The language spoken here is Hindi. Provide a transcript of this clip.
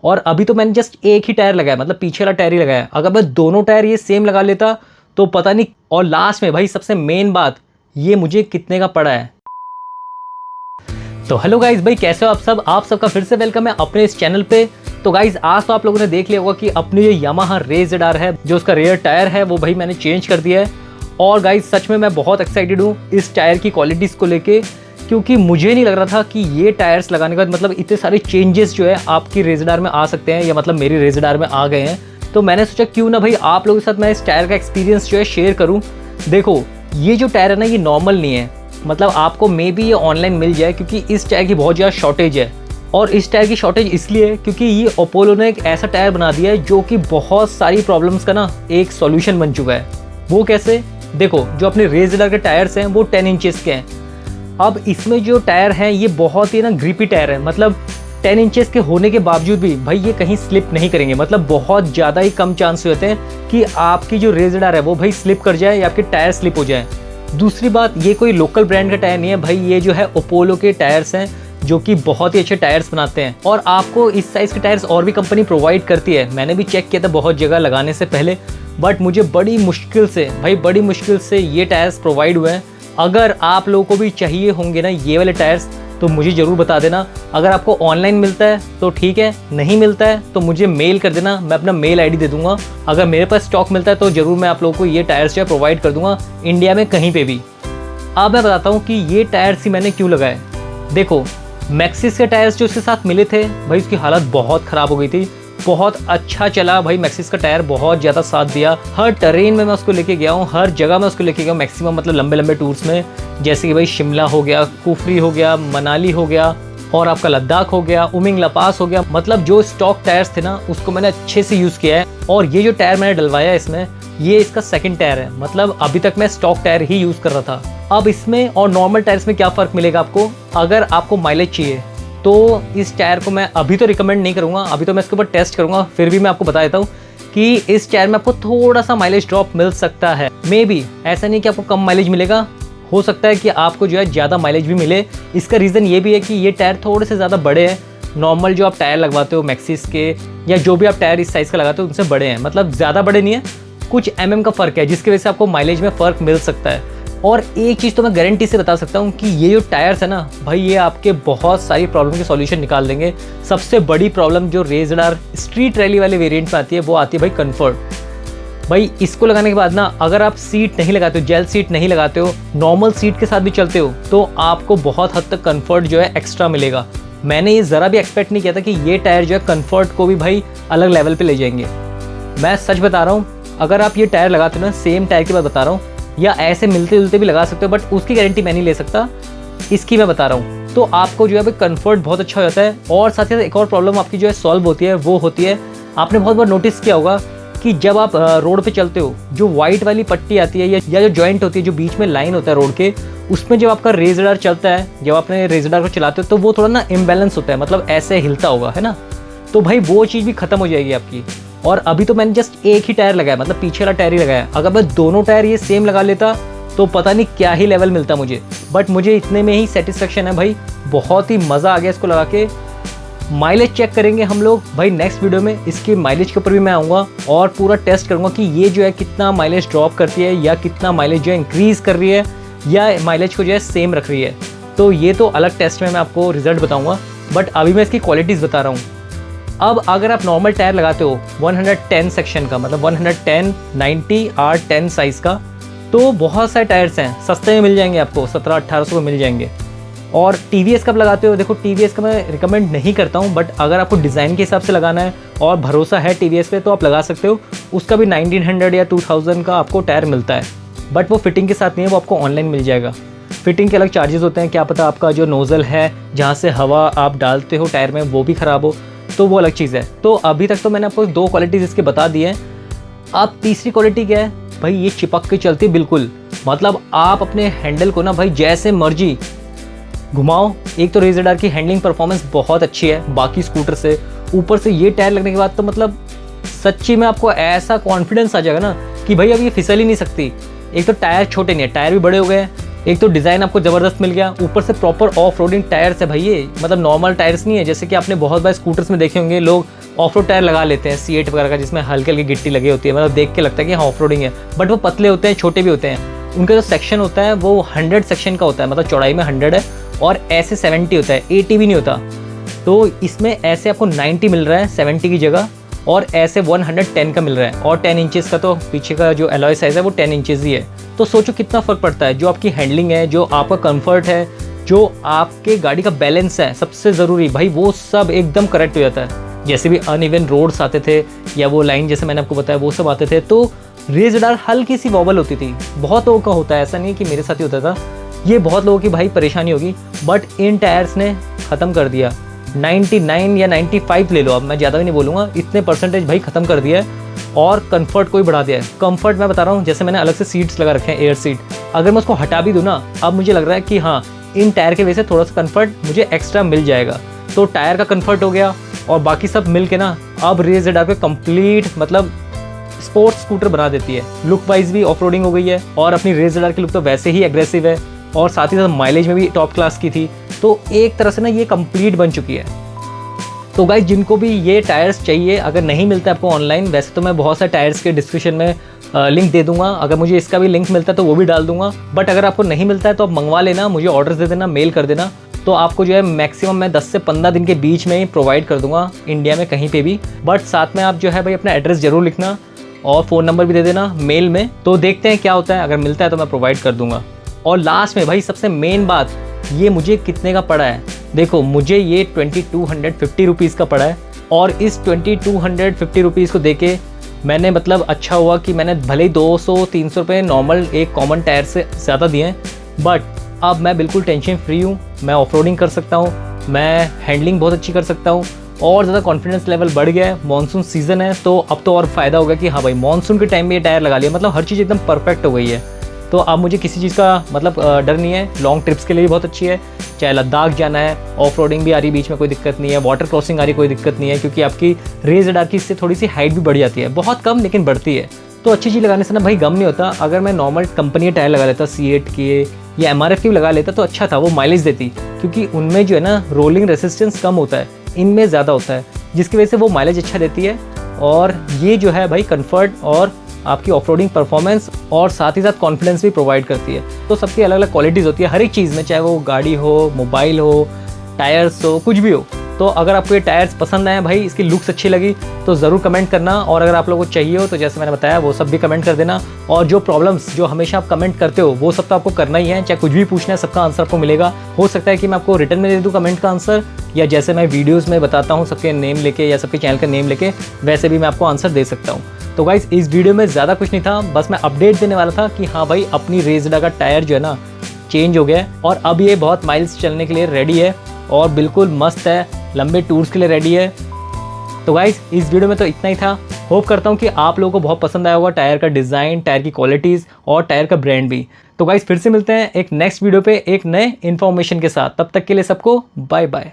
और अभी तो मैंने जस्ट एक ही टायर लगाया, मतलब पीछे वाला टायर ही लगाया। अगर मैं दोनों टायर ये सेम लगा लेता तो पता नहीं। और लास्ट में भाई सबसे मेन बात, ये मुझे कितने का पड़ा है। तो हेलो गाइज, भाई कैसे हो आप सब? आप सबका फिर से वेलकम है अपने इस चैनल पे। तो गाइज आज तो आप लोगों ने देख लिया होगा कि अपनी जो यामाहा रे ZR है, जो उसका रेयर टायर है, वो भाई मैंने चेंज कर दिया है। और गाइज सच में मैं बहुत एक्साइटेड हूँ इस टायर की क्वालिटीज़ को लेके, क्योंकि मुझे नहीं लग रहा था कि ये टायर्स लगाने के बाद मतलब इतने सारे चेंजेस जो है आपकी रे ZR में आ सकते हैं, या मतलब मेरी रे ZR में आ गए हैं। तो मैंने सोचा क्यों ना भाई आप लोगों के साथ मैं इस टायर का एक्सपीरियंस जो है शेयर करूँ। देखो ये जो टायर है ना, ये नॉर्मल नहीं है, मतलब आपको मे बी ये ऑनलाइन मिल जाए, क्योंकि इस टायर की बहुत ज़्यादा शॉर्टेज है। और इस टायर की शॉर्टेज इसलिए है क्योंकि ये अपोलो ने एक ऐसा टायर बना दिया है जो कि बहुत सारी प्रॉब्लम्स का ना एक सॉल्यूशन बन चुका है। वो कैसे? देखो जो अपने रे ZR के टायर्स हैं वो 10 इंचेस के हैं। अब इसमें जो टायर हैं ये बहुत ही ना ग्रिपी टायर है, मतलब 10 इंचेस के होने के बावजूद भी भाई ये कहीं स्लिप नहीं करेंगे। मतलब बहुत ज़्यादा ही कम चांस होते हैं कि आपकी जो रे ZR है वो भाई स्लिप कर जाए या आपके टायर स्लिप हो जाए। दूसरी बात, ये कोई लोकल ब्रांड का टायर नहीं है भाई, ये जो है अपोलो के टायर्स हैं जो कि बहुत ही अच्छे टायर्स बनाते हैं। और आपको इस साइज़ के टायर्स और भी कंपनी प्रोवाइड करती है। मैंने भी चेक किया था बहुत जगह लगाने से पहले, बट मुझे बड़ी मुश्किल से ये टायर्स प्रोवाइड हुए हैं। अगर आप लोगों को भी चाहिए होंगे ना ये वाले टायर्स तो मुझे ज़रूर बता देना। अगर आपको ऑनलाइन मिलता है तो ठीक है, नहीं मिलता है तो मुझे मेल कर देना, मैं अपना मेल आईडी दे दूंगा। अगर मेरे पास स्टॉक मिलता है तो ज़रूर मैं आप लोगों को ये टायर्स जो है प्रोवाइड कर दूंगा, इंडिया में कहीं पे भी। अब मैं बताता हूँ कि ये टायर्स ही मैंने क्यों लगाए। देखो मैक्सिस के टायर्स जो उसके साथ मिले थे भाई, उसकी हालत बहुत ख़राब हो गई थी। बहुत अच्छा चला भाई, मैक्सिस का टायर बहुत ज़्यादा साथ दिया। हर टरेन में मैं उसको लेके गया हूँ, हर जगह मैं उसको लेके गया हूँ मैक्सिमम, मतलब लंबे लंबे टूर्स में, जैसे कि भाई शिमला हो गया, कुफरी हो गया, मनाली हो गया, और आपका लद्दाख हो गया, उमिंग लपास हो गया। मतलब जो स्टॉक टायर्स थे ना उसको मैंने अच्छे से यूज़ किया है। और ये जो टायर मैंने डलवाया इसमें, ये इसका सेकंड टायर है, मतलब अभी तक मैं स्टॉक टायर ही यूज़ कर रहा था। अब इसमें और नॉर्मल टायर्स में क्या फ़र्क मिलेगा आपको? अगर आपको माइलेज चाहिए तो इस टायर को मैं अभी तो रिकमेंड नहीं करूँगा, अभी तो मैं इसके ऊपर टेस्ट करूँगा। फिर भी मैं आपको बता देता हूँ कि इस टायर में आपको थोड़ा सा माइलेज ड्रॉप मिल सकता है, मे बी। ऐसा नहीं कि आपको कम माइलेज मिलेगा, हो सकता है कि आपको जो है ज़्यादा माइलेज भी मिले। इसका रीज़न ये भी है कि ये टायर थोड़े से ज़्यादा बड़े हैं। नॉर्मल जो आप टायर लगवाते हो मैक्सिस के, या जो भी आप टायर इस साइज़ का लगाते हो, उनसे बड़े हैं, मतलब ज़्यादा बड़े नहीं है, कुछ mm का फ़र्क है, जिसकी वजह से आपको माइलेज में फ़र्क मिल सकता है। और एक चीज़ तो मैं गारंटी से बता सकता हूँ कि ये जो टायर्स है ना भाई, ये आपके बहुत सारी प्रॉब्लम के सॉल्यूशन निकाल देंगे। सबसे बड़ी प्रॉब्लम जो रे ZR स्ट्रीट रैली वाले वेरिएंट में आती है वो आती है भाई कंफर्ट। भाई इसको लगाने के बाद ना, अगर आप सीट नहीं लगाते हो, जेल सीट नहीं लगाते हो, नॉर्मल सीट के साथ भी चलते हो, तो आपको बहुत हद तक कंफर्ट जो है एक्स्ट्रा मिलेगा। मैंने ये ज़रा भी एक्सपेक्ट नहीं किया था कि ये टायर जो है कंफर्ट को भी भाई अलग लेवल पे ले जाएंगे। मैं सच बता रहा हूँ, अगर आप ये टायर लगाते हो ना, सेम टायर की बात बता रहा हूँ, या ऐसे मिलते जुलते भी लगा सकते हो, बट उसकी गारंटी मैं नहीं ले सकता, इसकी मैं बता रहा हूँ। तो आपको जो है कंफर्ट बहुत अच्छा हो जाता है। और साथ ही साथ एक और प्रॉब्लम आपकी जो है सॉल्व होती है, वो होती है, आपने बहुत बार नोटिस किया होगा कि जब आप रोड पे चलते हो, जो वाइट वाली पट्टी आती है या जो जॉइंट होती है, जो बीच में लाइन होता है रोड के, उसमें जब आपका रे ZR चलता है, जब आपने रे ZR को चलाते हो तो वो थोड़ा ना इम्बैलेंस होता है, मतलब ऐसे हिलता होगा, है ना। तो भाई वो चीज़ भी खत्म हो जाएगी आपकी। और अभी तो मैंने जस्ट एक ही टायर लगाया, मतलब पीछे वाला टायर ही लगाया। अगर मैं दोनों टायर ये सेम लगा लेता तो पता नहीं क्या ही लेवल मिलता मुझे, बट मुझे इतने में ही सेटिस्फेक्शन है भाई। बहुत ही मज़ा आ गया इसको लगा के। माइलेज चेक करेंगे हम लोग भाई नेक्स्ट वीडियो में, इसके माइलेज के ऊपर भी मैं आऊँगा और पूरा टेस्ट करूँगा कि ये जो है कितना माइलेज ड्रॉप करती है, या कितना माइलेज जो है इंक्रीज़ कर रही है, या माइलेज को जो है सेम रख रही है। तो ये तो अलग टेस्ट में मैं आपको रिजल्ट बताऊँगा, बट अभी मैं इसकी क्वालिटीज़ बता रहा हूँ। अब अगर आप नॉर्मल टायर लगाते हो 110 सेक्शन का, मतलब 110 90 R10 साइज़ का, तो बहुत सारे टायर्स हैं, सस्ते में मिल जाएंगे आपको, 1700-1800 में मिल जाएंगे। और TVS कब लगाते हो? देखो TVS का मैं रिकमेंड नहीं करता हूँ, बट अगर आपको डिज़ाइन के हिसाब से लगाना है और भरोसा है TVS पे तो आप लगा सकते हो। उसका भी 1900 या 2000 का आपको टायर मिलता है, बट वो फिटिंग के साथ नहीं है, वो आपको ऑनलाइन मिल जाएगा। फिटिंग के अलग चार्जेस होते हैं, क्या पता आपका जो नोज़ल है जहाँ से हवा आप डालते हो टायर में वो भी ख़राब हो, तो वो अलग चीज़ है। तो अभी तक तो मैंने आपको 2 क्वालिटीज़ इसके बता दी हैं। अब तीसरी क्वालिटी क्या है भाई? ये चिपक के चलती है बिल्कुल, मतलब आप अपने हैंडल को ना भाई जैसे मर्जी घुमाओ। एक तो रे ZR की हैंडलिंग परफॉर्मेंस बहुत अच्छी है बाकी स्कूटर से, ऊपर से ये टायर लगने के बाद तो मतलब सच्ची में आपको ऐसा कॉन्फिडेंस आ जाएगा ना कि भाई अब ये फिसल ही नहीं सकती। एक तो टायर छोटे नहीं है, टायर भी बड़े हो गए हैं, एक तो डिज़ाइन आपको ज़बरदस्त मिल गया, ऊपर से प्रॉपर ऑफ रोडिंग टायर्स है भाई। ये मतलब नॉर्मल टायर्स नहीं है, जैसे कि आपने बहुत बार स्कूटर्स में देखे होंगे लोग ऑफ रोड टायर लगा लेते हैं C8 वगैरह का, जिसमें हल्की हल्की गिट्टी लगी होती है, मतलब देख के लगता है कि हाँ ऑफ रोडिंग है, बट वो पतले होते हैं, छोटे भी होते हैं। उनका जो सेक्शन होता है वो 100 सेक्शन का होता है, मतलब चौड़ाई में 100 है और ऐसे 70 होता है, 80 भी नहीं होता। तो इसमें ऐसे आपको 90 मिल रहा है 70 की जगह, और ऐसे 110 का मिल रहा है, और 10 इंचेस का, तो पीछे का जो एलॉय साइज़ है वो 10 इंचेस ही है। तो सोचो कितना फ़र्क पड़ता है। जो आपकी हैंडलिंग है, जो आपका कंफर्ट है, जो आपके गाड़ी का बैलेंस है, सबसे ज़रूरी भाई, वो सब एकदम करेक्ट हो जाता है। जैसे भी अनइवन रोड्स आते थे या वो लाइन जैसे मैंने आपको बताया वो सब आते थे, तो रेस रडार हल्की सी वॉबल होती थी। बहुत लोगों का होता है, ऐसा नहीं कि मेरे साथ ही होता था, ये बहुत लोगों की भाई परेशानी होगी, बट इन टायर्स ने ख़त्म कर दिया। 99 या 95 ले लो, अब मैं ज़्यादा भी नहीं बोलूँगा, इतने परसेंटेज भाई ख़त्म कर दिया है। और कंफर्ट को भी बढ़ा दिया है। कंफर्ट मैं बता रहा हूँ, जैसे मैंने अलग से सीट्स लगा रखे हैं, एयर सीट, अगर मैं उसको हटा भी दूँ ना, अब मुझे लग रहा है कि हाँ इन टायर की वजह से थोड़ा सा कंफर्ट मुझे एक्स्ट्रा मिल जाएगा। तो टायर का कंफर्ट हो गया और बाकी सब मिल के ना अब रेस रडार पे कंप्लीट मतलब स्पोर्ट्स स्कूटर बना देती है। लुक वाइज भी ऑफ रोडिंग हो गई है, और अपनी रेस रडार की लुक तो वैसे ही एग्रेसिव है, और साथ ही साथ माइलेज में भी टॉप क्लास की थी। तो एक तरह से ना ये कंप्लीट बन चुकी है। तो गाइज जिनको भी ये टायर्स चाहिए, अगर नहीं मिलता आपको ऑनलाइन, वैसे तो मैं बहुत सारे टायर्स के डिस्क्रिप्शन में लिंक दे दूंगा, अगर मुझे इसका भी लिंक मिलता है तो वो भी डाल दूंगा। बट अगर आपको नहीं मिलता है तो आप मंगवा लेना, मुझे ऑर्डर दे देना, मेल कर देना, तो आपको जो है मैक्सिमम मैं 10 से 15 दिन के बीच में ही प्रोवाइड कर दूंगा, इंडिया में कहीं पे भी। बट साथ में आप जो है भाई अपना एड्रेस जरूर लिखना और फ़ोन नंबर भी दे देना मेल में, तो देखते हैं क्या होता है। अगर मिलता है तो मैं प्रोवाइड कर दूंगा। और लास्ट में भाई सबसे मेन बात, ये मुझे कितने का पड़ा है। देखो मुझे ये 2250 रुपीज़ का पड़ा है, और इस 2250 रुपीज़ को देके मैंने मतलब अच्छा हुआ कि मैंने भले ही 200-300 रुपये नॉर्मल एक कॉमन टायर से ज़्यादा दिए हैं, बट अब मैं बिल्कुल टेंशन फ्री हूँ। मैं ऑफ रोडिंग कर सकता हूँ, मैं हैंडलिंग बहुत अच्छी कर सकता हूँ, और ज़्यादा कॉन्फिडेंस लेवल बढ़ गया है। मानसून सीज़न है तो अब तो और फ़ायदा होगा कि हाँ भाई मानसून के टाइम में ये टायर लगा लिया, मतलब हर चीज़ एकदम परफेक्ट हो गई है। तो अब मुझे किसी चीज़ का मतलब डर नहीं है। लॉन्ग ट्रिप्स के लिए भी बहुत अच्छी है, चाहे लद्दाख जाना है, ऑफ रोडिंग भी आ रही बीच में कोई दिक्कत नहीं है, वाटर क्रॉसिंग आ रही कोई दिक्कत नहीं है, क्योंकि आपकी रेस रडार की इससे थोड़ी सी हाइट भी बढ़ जाती है, बहुत कम लेकिन बढ़ती है। तो अच्छी चीज़ लगाने से ना भाई गम नहीं होता। अगर मैं नॉर्मल कंपनी टायर लगा लेता, C8 के या MRF की लगा लेता तो अच्छा था, वो माइलेज देती, क्योंकि उनमें जो है ना रोलिंग रेसिस्टेंस कम होता है, इनमें ज़्यादा होता है, जिसकी वजह से वो माइलेज अच्छा देती है। और ये जो है भाई कंफर्ट और आपकी ऑफ रोडिंग परफॉर्मेंस और साथ ही साथ कॉन्फिडेंस भी प्रोवाइड करती है। तो सबकी अलग अलग क्वालिटीज़ होती है हर एक चीज़ में, चाहे वो गाड़ी हो, मोबाइल हो, टायर्स हो, कुछ भी हो। तो अगर आपको ये टायर्स पसंद आए भाई, इसकी लुक्स अच्छी लगी तो ज़रूर कमेंट करना, और अगर आप लोगों को चाहिए हो तो जैसे मैंने बताया वो सब भी कमेंट कर देना। और जो प्रॉब्लम्स जो हमेशा आप कमेंट करते हो वो सब तो आपको करना ही है, चाहे कुछ भी पूछना है सबका आंसर आपको मिलेगा। हो सकता है कि मैं आपको रिटर्न में दे दूँ कमेंट का आंसर, या जैसे मैं वीडियोज़ में बताता हूँ सबके नेम लेके या सबके चैनल का नेम लेके, वैसे भी मैं आपको आंसर दे सकता हूँ। तो गाइस इस वीडियो में ज़्यादा कुछ नहीं था, बस मैं अपडेट देने वाला था कि हाँ भाई अपनी रेस रडार का टायर जो है ना चेंज हो गया है, और अब ये बहुत माइल्स चलने के लिए रेडी है और बिल्कुल मस्त है, लंबे टूर्स के लिए रेडी है। तो गाइस इस वीडियो में तो इतना ही था। होप करता हूँ कि आप लोगों को बहुत पसंद आया होगा टायर का डिज़ाइन, टायर की क्वालिटीज़ और टायर का ब्रांड भी। तो गाइस फिर से मिलते हैं एक नेक्स्ट वीडियो पे एक नए इन्फॉर्मेशन के साथ। तब तक के लिए सबको बाय बाय।